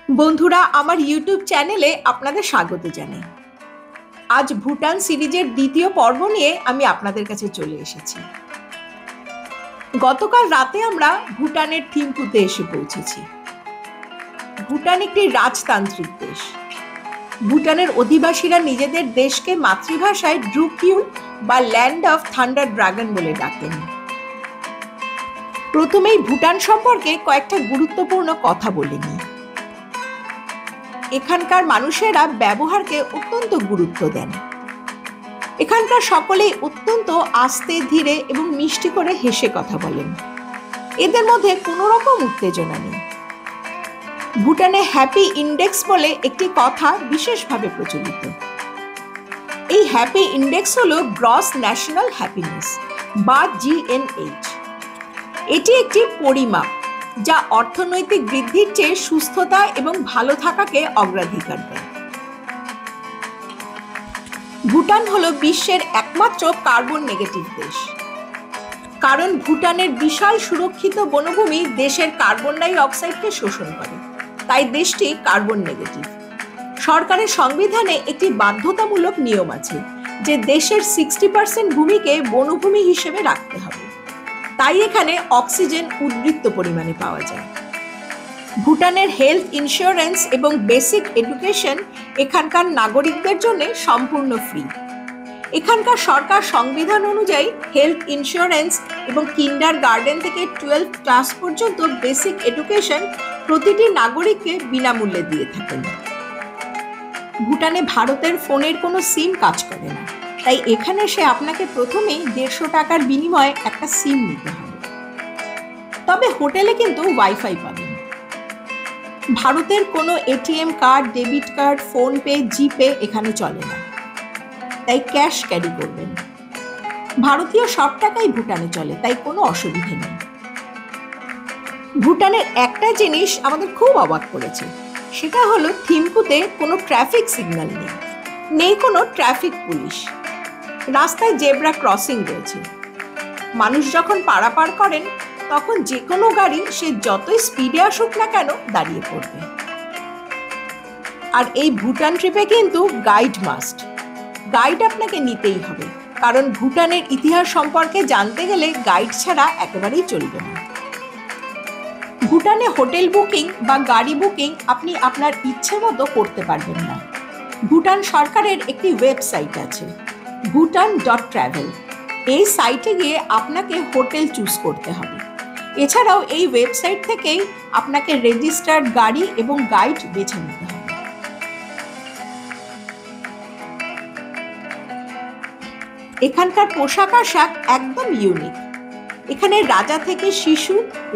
বন্ধুরা, আমার ইউটিউব চ্যানেলে আপনাদের স্বাগত জানাই। আজ ভুটান সিরিজের দ্বিতীয় পর্ব নিয়ে আমি আপনাদের কাছে চলে এসেছি। গতকাল রাতে আমরা ভুটানের থিম্পুতে এসে পৌঁছেছি। ভুটান একটি রাজতান্ত্রিক দেশ। ভুটানের অধিবাসীরা নিজেদের দেশকে মাতৃভাষায় ড্রুকিউল বা ল্যান্ড অফ থান্ডার ড্রাগন বলে ডাকেন। প্রথমেই ভুটান সম্পর্কে কয়েকটা গুরুত্বপূর্ণ কথা বলে নিই। এখানকার মানুষেরা ব্যবহারকে অত্যন্ত গুরুত্ব দেন। এখানকার সকলেই অত্যন্ত আস্তে ধীরে এবং মিষ্টি করে হেসে কথা বলেন। এদের মধ্যে কোনো রকম উত্তেজনা নেই। ভুটানে হ্যাপি ইন্ডেক্স বলে একটি কথা বিশেষভাবে প্রচলিত। এই হ্যাপি ইন্ডেক্স হলো গ্রস ন্যাশনাল হ্যাপিনেস বা GNH। এটি একটি পরিমাপ যা অর্থনৈতিক বৃদ্ধির চেয়ে সুস্থতা এবং ভালো থাকাকে অগ্রাধিকার দেয়। ভুটান হলো বিশ্বের একমাত্র কার্বন নেগেটিভ দেশ। কারণ ভুটানের বিশাল সুরক্ষিত বনভূমি দেশের কার্বন ডাই অক্সাইডকে শোষণ করে, তাই দেশটি কার্বন নেগেটিভ। সরকারের সংবিধানে একটি বাধ্যতামূলক নিয়ম আছে যে দেশের 60% ভূমিকে বনভূমি হিসেবে রাখতে হবে। তাই এখানে অক্সিজেন উদ্বৃত্ত পরিমাণে পাওয়া যায়। ভুটানের হেলথ ইন্স্যুরেন্স এবং বেসিক এডুকেশন এখানকার নাগরিকদের জন্য সম্পূর্ণ ফ্রি। এখানকার সরকার সংবিধান অনুযায়ী হেলথ ইন্স্যুরেন্স এবং কিন্ডার গার্ডেন থেকে 12 ক্লাস পর্যন্ত বেসিক এডুকেশন প্রতিটি নাগরিককে বিনামূল্যে দিয়ে থাকেন। ভুটানে ভারতের ফোনের কোনো সিম কাজ করে না, তাই এখানে সে আপনাকে প্রথমেই 150 টাকার বিনিময়ে একটা সিম নিতে হবে। তবে হোটেলে কিন্তু ওয়াইফাই পাবেন। ভারতের কোনো ATM card, debit card, PhonePe, GPay এখানে চলে না, তাই ক্যাশ ক্যারি করবেন। ভারতীয় সব টাকাই ভুটানে চলে, তাই কোনো অসুবিধে নেই। ভুটানের একটা জিনিস আমাদের খুব অবাক করেছে, সেটা হলো থিম্পুতে কোনো ট্রাফিক সিগন্যাল নেই, নেই কোনো ট্রাফিক পুলিশ। রাস্তায় জেব্রা ক্রসিং রয়েছে। মানুষ যখন পারাপার করেন তখন যে কোনো গাড়ি সে যতই স্পিডে আসুক না কেন দাঁড়িয়ে পড়বে। আর এই ভুটান ট্রিপে কিন্তু গাইড মাস্ট। গাইড আপনাকে নিতেই হবে, কারণ ভুটানের ইতিহাস সম্পর্কে জানতে গেলে গাইড ছাড়া একেবারেই চলবে না। ভুটানে হোটেল বুকিং বা গাড়ি বুকিং আপনি আপনার ইচ্ছে মতো করতে পারবেন না। ভুটান সরকারের একটি ওয়েবসাইট আছে, bhutan.travel। এই সাইটে গিয়ে আপনাকে হোটেল চুজ করতে হবে। এছাড়াও এই ওয়েবসাইট থেকেই আপনাকে রেজিস্টার্ড গাড়ি এবং গাইড বেছে নিতে হবে। এখানকার পোশাক আশাক একদম ইউনিক। এখানে রাজা থেকে শিশু,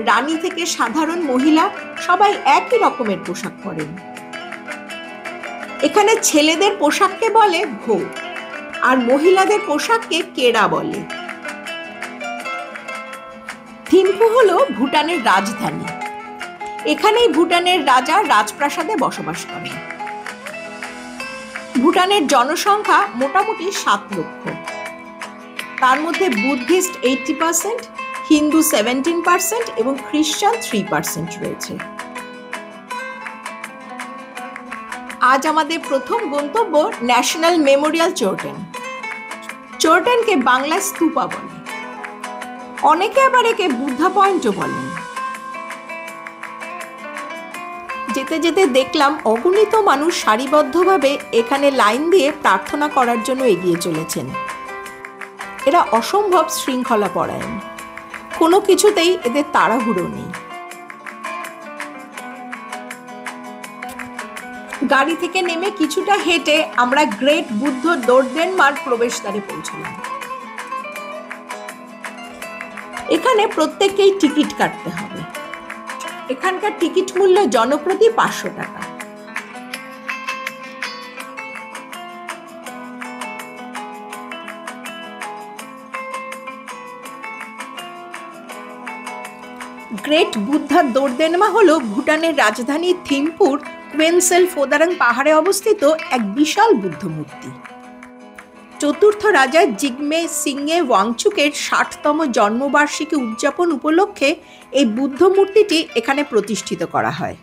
রানী থেকে সাধারণ মহিলা সবাই একই রকমের পোশাক পরেন। এখানে ছেলেদের পোশাককে বলে ভো, আর মহিলাদের পোশাককে কেরা বলে। থিম্পু হলো ভুটানের রাজধানী। এখানেই ভুটানের রাজা রাজপ্রাসাদে বসবাস করেন। ভুটানের জনসংখ্যা মোটামুটি 7 লক্ষ। তার মধ্যে বুদ্ধিস্ট 80%, হিন্দু 17% এবং খ্রিস্টান 3% রয়েছে। আজ আমাদের প্রথম গন্তব্য ন্যাশনাল মেমোরিয়াল চোরটেন। চোরটেনকে বাংলায় স্তূপা বলে, অনেকে আবার একে বুদ্ধা পয়েন্টও বলেন। যেতে যেতে দেখলাম অগণিত মানুষ সারিবদ্ধভাবে এখানে লাইন দিয়ে প্রার্থনা করার জন্য এগিয়ে চলেছেন। এরা অসম্ভব শৃঙ্খলা পরায়ণ, কোনো কিছুতেই এদের তাড়াহুড়ো নেই। গাড়ি থেকে নেমে কিছুটা হেঁটে আমরা গ্রেট বুদ্ধ দোরদেনমার প্রবেশদ্বারে পৌঁছলাম। এখানে প্রত্যেককেই টিকিট কাটতে হবে। এখানকার টিকিট মূল্য জনপ্রতি 500 টাকা। গ্রেট বুদ্ধা দোরদেনমা হলো ভুটানের রাজধানী থিম্পুর কোয়েনসেল ফোদারাং পাহাড়ে অবস্থিত এক বিশাল বুদ্ধ মূর্তি। চতুর্থ রাজা জিগমে সিংয়ে ওয়াংচুকের 60তম জন্মবার্ষিকী উদযাপন উপলক্ষে এই বুদ্ধ মূর্তিটি এখানে প্রতিষ্ঠিত করা হয়।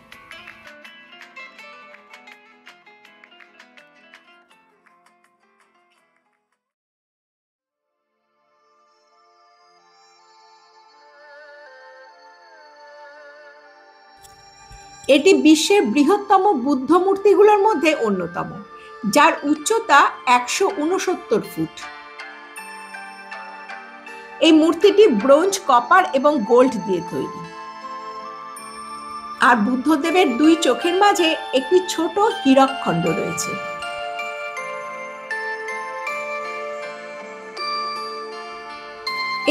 এটি বিশ্বের বৃহত্তম বুদ্ধ মূর্তিগুলোর মধ্যে অন্যতম, যার উচ্চতা 169 ফুট। এই মূর্তিটি ব্রোঞ্জ, কপার এবং গোল্ড দিয়ে তৈরি। আর বুদ্ধদেবের দুই চোখের মাঝে একটি ছোট হীরক খণ্ড রয়েছে।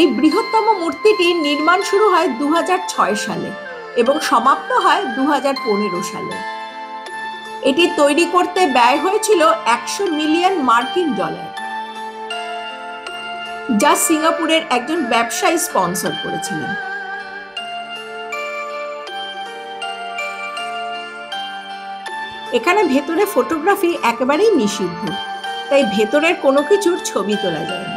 এই বৃহত্তম মূর্তিটির নির্মাণ শুরু হয় 2006 সালে এবং সমাপ্ত হয় 2015 সালে। এটি তৈরি করতে ব্যয় হয়েছিল $100 মিলিয়ন, যা সিঙ্গাপুরের একজন ব্যবসায়ী স্পন্সর করেছিলেন। এখানে ভেতরে ফটোগ্রাফি একেবারেই নিষিদ্ধ, তাই ভেতরের কোনো কিছুর ছবি তোলা যায়নি।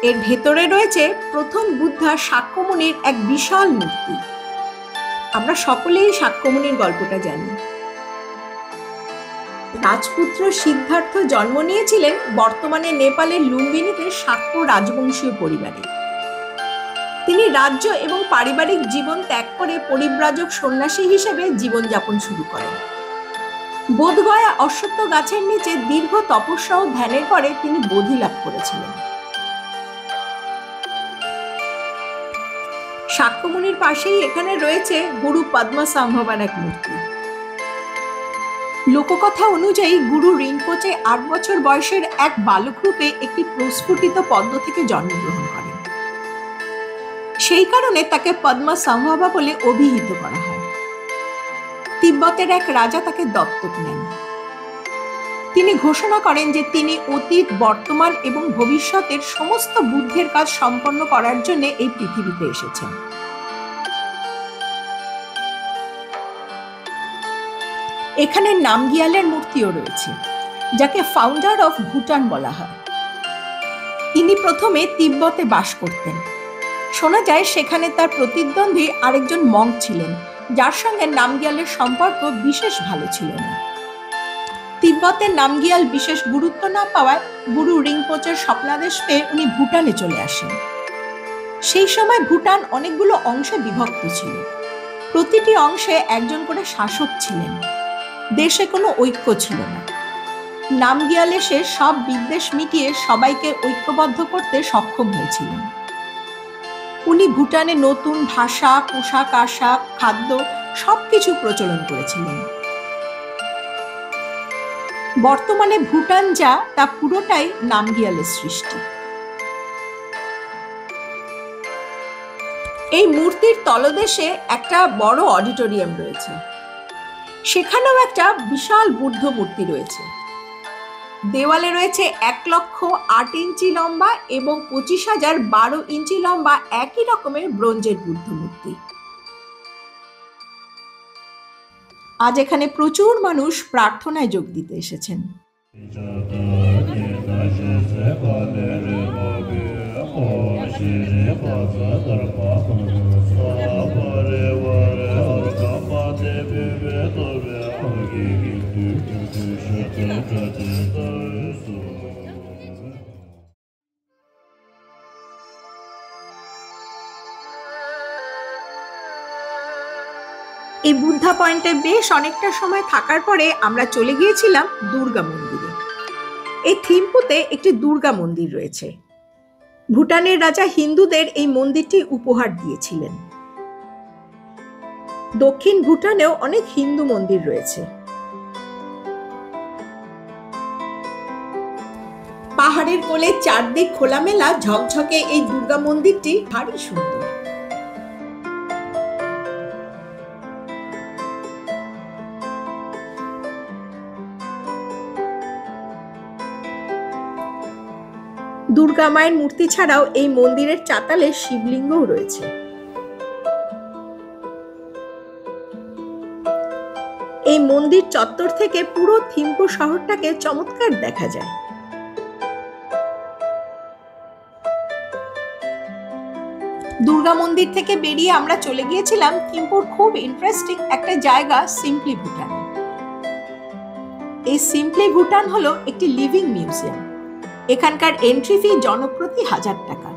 এর ভেতরে রয়েছে প্রথম বুদ্ধা শাক্যমুনির এক বিশাল মূর্তি। আমরা সকলেই শাক্যমুনির গল্পটা জানি। রাজপুত্র সিদ্ধার্থ জন্ম নিয়েছিলেন বর্তমানে নেপালের লুম্বিনীতে শাক্য রাজবংশীয় পরিবারে। তিনি রাজ্য এবং পারিবারিক জীবন ত্যাগ করে পরিব্রাজক সন্ন্যাসী হিসেবে জীবনযাপন শুরু করেন। বোধগয়া অশ্বত্থ গাছের নিচে দীর্ঘ তপস্যা ও ধ্যানের পরে তিনি বোধি লাভ করেছিলেন। শাক্যমুনির পাশেই এখানে রয়েছে গুরু পদ্মসম্ভবার এক মূর্তি। লোককথা অনুযায়ী গুরু রিনপোচে 8 বছর বয়সের এক বালক রূপে একটি প্রস্ফুটিত পদ্ম থেকে জন্মগ্রহণ করেন। সেই কারণে তাকে পদ্মসম্ভবা বলে অভিহিত করা হয়। তিব্বতের এক রাজা তাকে দত্তক নেন। তিনি ঘোষণা করেন যে তিনি অতীত, বর্তমান এবং ভবিষ্যতের সমস্ত বুদ্ধের কাজ সম্পন্ন করার জন্য এই পৃথিবীতে এসেছেন। এখানে নামগিয়ালের মূর্তিও রয়েছে, যাকে ফাউন্ডার অফ ভুটান বলা হয়। তিনি প্রথমে তিব্বতে বাস করতেন। শোনা যায় সেখানে তার প্রতিদ্বন্দ্বী আরেকজন মঙ্ক ছিলেন, যার সঙ্গে নামগিয়ালের সম্পর্ক বিশেষ ভালো ছিল না। তিব্বতের নামগিয়াল বিশেষ গুরুত্ব না পাওয়ায় গুরু রিংপোচের স্বপ্নাদেশ পেয়ে উনি ভুটানে চলে আসেন। সেই সময় ভুটান অনেকগুলো অংশে বিভক্ত ছিল। প্রতিটি অংশে একজন করে শাসক ছিলেন। দেশে কোনো ঐক্য ছিল না। নামগিয়াল এসে সব বিদ্বেষ মিটিয়ে সবাইকে ঐক্যবদ্ধ করতে সক্ষম হয়েছিলেন। উনি ভুটানে নতুন ভাষা, পোশাক আশাক, খাদ্য সবকিছু প্রচলন করেছিলেন। বর্তমানে ভুটান যা তা পুরোটাই নামগিয়ালের সৃষ্টি। এই মূর্তির তলদেশে একটা বড় অডিটোরিয়াম রয়েছে। সেখানেও একটা বিশাল বুদ্ধ মূর্তি রয়েছে। দেওয়ালে রয়েছে 1,08 ইঞ্চি লম্বা এবং 25,012 ইঞ্চি লম্বা একই রকমের ব্রোঞ্জের বুদ্ধ মূর্তি। আজ এখানে প্রচুর মানুষ প্রার্থনায় যোগ দিতে এসেছেন। এই বুদ্ধা পয়েন্টে বেশ অনেকটা সময় থাকার পরে আমরা চলে গিয়েছিলাম দুর্গা মন্দিরে। এই থিম্পুতে একটি দুর্গা মন্দির রয়েছে। ভুটানের রাজা হিন্দুদের এই মন্দিরটি উপহার দিয়েছিলেন। দক্ষিণ ভুটানেও অনেক হিন্দু মন্দির রয়েছে। পাহাড়ের কোলে চারদিক খোলামেলা ঝকঝকে এই দুর্গা মন্দিরটি ভারী সুন্দর। দুর্গা মায়ের মূর্তি ছাড়াও এই মন্দিরের চাতালে শিবলিঙ্গও রয়েছে। এই মন্দির চত্বর থেকে পুরো থিম্পু শহরটাকে চমৎকার দেখা যায়। দুর্গা মন্দির থেকে বেরিয়ে আমরা চলে গিয়েছিলাম থিম্পুর খুব ইন্টারেস্টিং একটা জায়গা, সিম্পলি ভুটান। এই সিম্পলি ভুটান হলো একটি লিভিং মিউজিয়াম। এখানকার এন্ট্রি ফি জনপ্রতি 1000 টাকা।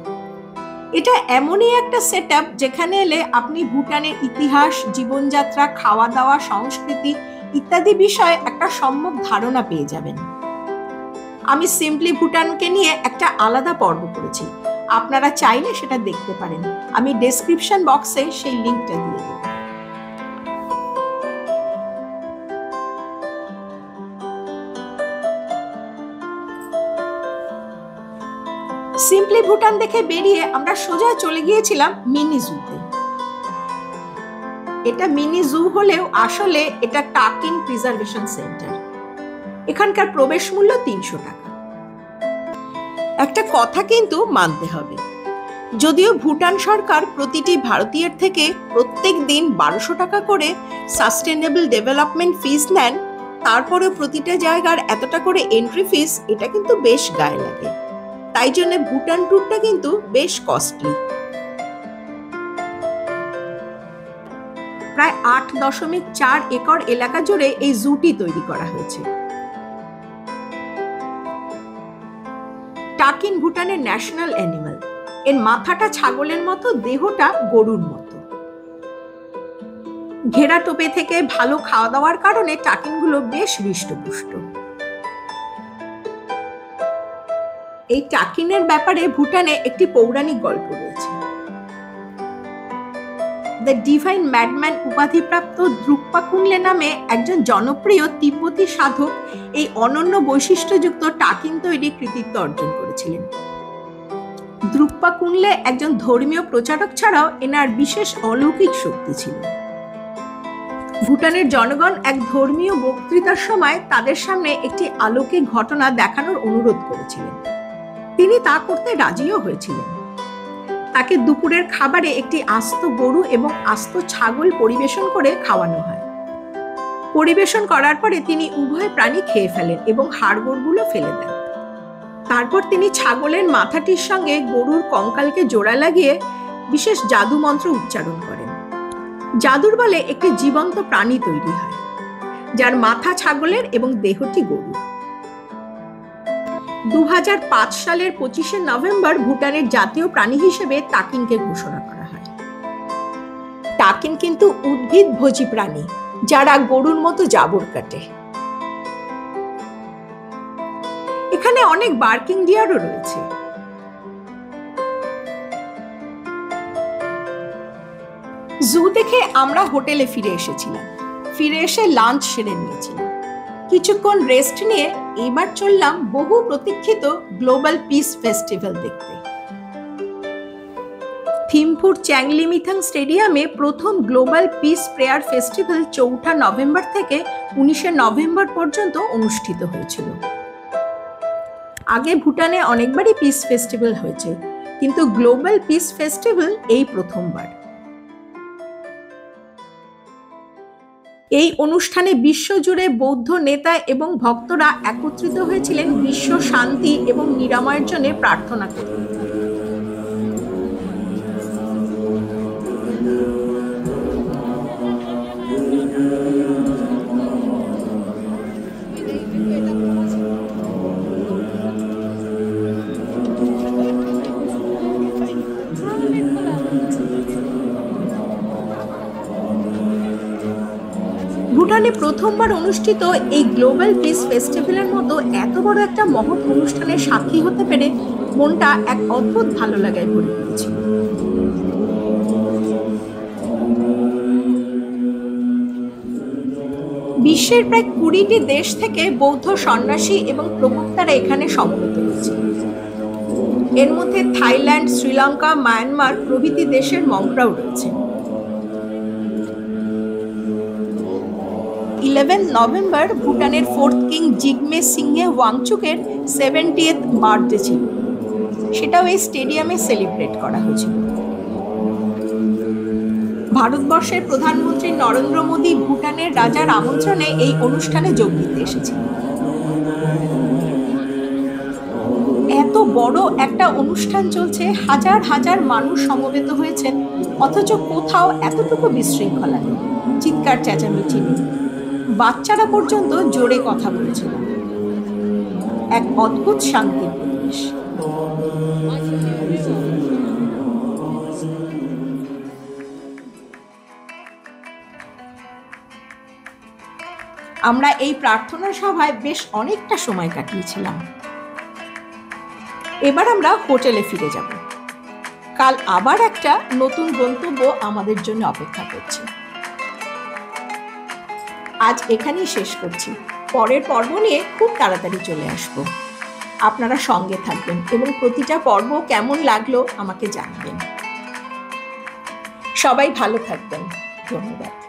এটা এমনই একটা সেটআপ যেখানে এলে আপনি ভুটানের ইতিহাস, জীবনযাত্রা, খাওয়া দাওয়া, সংস্কৃতি ইত্যাদি বিষয়ে একটা সম্যক ধারণা পেয়ে যাবেন। আমি সিম্পলি ভুটানকে নিয়ে একটা আলাদা পর্ব করেছি, আপনারা চাইলে সেটা দেখতে পারেন। আমি ডেসক্রিপশন বক্সে সেই লিঙ্কটা দিয়ে দেব। সিম্পলি ভুটান দেখে বেরিয়ে আমরা সোজা চলে গিয়েছিলাম মিনি জুতে। এটা মিনি জু হলেও আসলে এটা টাকিন প্রিজার্ভেশন সেন্টার। এখানকার প্রবেশ মূল্য ৩০০ টাকা। একটা কথা কিন্তু মানতে হবে, যদিও ভুটান সরকার প্রতিটি ভারতীয়ের থেকে প্রত্যেক দিন ১২০০ টাকা করে সাস্টেনেবল ডেভেলপমেন্ট ফিস নেন, তারপরেও প্রতিটা জায়গার এতটা করে এন্ট্রি ফিস, এটা কিন্তু বেশ গায়ে লাগে। তাই জন্য ভুটান ট্যুরটা কিন্তু বেশ কস্টলি। প্রায় ৮.৪ একর এলাকা জুড়ে এই জুটি তৈরি করা হয়েছে। টাকিন ভুটানের ন্যাশনাল অ্যানিমাল। এর মাথাটা ছাগলের মতো, দেহটা গরুর মতো। ঘেরা টোপে থেকে ভালো খাওয়া দাওয়ার কারণে টাকিনগুলো বেশ হৃষ্টপুষ্ট। এই টাকিনের ব্যাপারে ভুটানে একটি পৌরাণিক গল্প রয়েছে। দ্য ডিভাইন ম্যাডম্যান উপাধিপ্রাপ্ত দ্রুকপা কুনলে নামে একজন জনপ্রিয় তিব্বতী সাধক এই অনন্য বৈশিষ্ট্যযুক্ত টাকিন তৈরি কৃতিত্ব অর্জন করেছিলেন। দ্রুকপা কুনলে একজন ধর্মীয় প্রচারক ছাড়াও এনার বিশেষ অলৌকিক শক্তি ছিল। ভুটানের জনগণ এক ধর্মীয় বক্তৃতার সময় তাদের সামনে একটি অলৌকিক ঘটনা দেখানোর অনুরোধ করেছিলেন। তিনি তা করতে রাজিও হয়েছিলেন। তাকে দুপুরের খাবারে একটি আস্ত গরু এবং আস্ত ছাগল পরিবেশন করে খাওয়ানো হয়। পরিবেশন করার পরে তিনি উভয় প্রাণী খেয়ে ফেলেন এবং হাড়গোড়গুলো ফেলে দেন। তারপর তিনি ছাগলের মাথাটির সঙ্গে গরুর কঙ্কালকে জোড়া লাগিয়ে বিশেষ জাদু মন্ত্র উচ্চারণ করেন। জাদুর বলে একটি জীবন্ত প্রাণী তৈরি হয়, যার মাথা ছাগলের এবং দেহটি গরুর। ২০০৫ সালের ২৫শে নভেম্বর ভুটানের জাতীয় প্রাণী হিসেবে টাকিনকে ঘোষণা করা হয়। টাকিন কিন্তু উদ্ভিদ ভোজী প্রাণী, যারা গরুর মতো জাবর কাটে। এখানে অনেক বার্কিং ডিয়ারও রয়েছে। জু দেখে আমরা হোটেলে ফিরে এসেছিলাম। ফিরে এসে লাঞ্চ সেরে নিয়েছিলাম। কিছুক্ষণ রেস্ট নিয়ে এবার চললাম বহু প্রতীক্ষিত গ্লোবাল পিস ফেস্টিভ্যাল দেখতে। থিম্পুর চ্যাংলিমিথাং স্টেডিয়ামে প্রথম গ্লোবাল পিস প্রেয়ার ফেস্টিভ্যাল ৪ঠা নভেম্বর থেকে ১৯শে নভেম্বর পর্যন্ত অনুষ্ঠিত হয়েছিল। আগে ভুটানে অনেকবারই পিস ফেস্টিভ্যাল হয়েছে, কিন্তু গ্লোবাল পিস ফেস্টিভ্যাল এই প্রথমবার। এই অনুষ্ঠানে বিশ্বজুড়ে বৌদ্ধ নেতা এবং ভক্তরা একত্রিত হয়েছিলেন বিশ্ব শান্তি এবং নিরাময়ের জন্য প্রার্থনা করতে। ভুটানে প্রথমবার অনুষ্ঠিত এই গ্লোবাল পিস ফেস্টিভ্যালের মতো এত বড় একটা মহৎ অনুষ্ঠানের সাক্ষী হতে পেরে মনটা এক অদ্ভুত ভালো লাগায় ভরে গিয়েছিল। বিশ্বের প্রায় ২০টি দেশ থেকে বৌদ্ধ সন্ন্যাসী এবং প্রবক্তারা এখানে সমবেত হয়েছে। এর মধ্যে থাইল্যান্ড, শ্রীলঙ্কা, মায়ানমার প্রভৃতি দেশের মঙ্করাও রয়েছে। 11 নভেম্বর ভুটানের 4th king Jigme সিংহে ওয়াংচুকের 70th birthday ছিল। সেটাও এই স্টেডিয়ামে সেলিব্রেট করা হয়েছিল। ভারতবর্ষের প্রধানমন্ত্রী নরেন্দ্র মোদী ভুটানের রাজার আমন্ত্রণে এই অনুষ্ঠানে যোগ দিতে এসেছিলেন। এত বড় একটা অনুষ্ঠান চলছে, হাজার হাজার মানুষ সমবেত হয়েছেন, অথচ কোথাও এতটুকু বিশৃঙ্খলা নেই, চিৎকার চেঁচামেচি নেই, বাচ্চারা পর্যন্ত জোরে কথা বলছিল। এক অদ্ভুত শান্তির পরিবেশ। আমরা এই প্রার্থনা সভায় বেশ অনেকটা সময় কাটিয়েছিলাম। এবার আমরা হোটেলে ফিরে যাব। কাল আবার একটা নতুন গন্তব্য আমাদের জন্য অপেক্ষা করছে। আজ এখানেই শেষ করছি। পরের পর্ব নিয়ে খুব তাড়াতাড়ি চলে আসব। আপনারা সঙ্গে থাকবেন এবং প্রতিটা পর্ব কেমন লাগলো আমাকে জানাবেন। সবাই ভালো থাকবেন। ধন্যবাদ।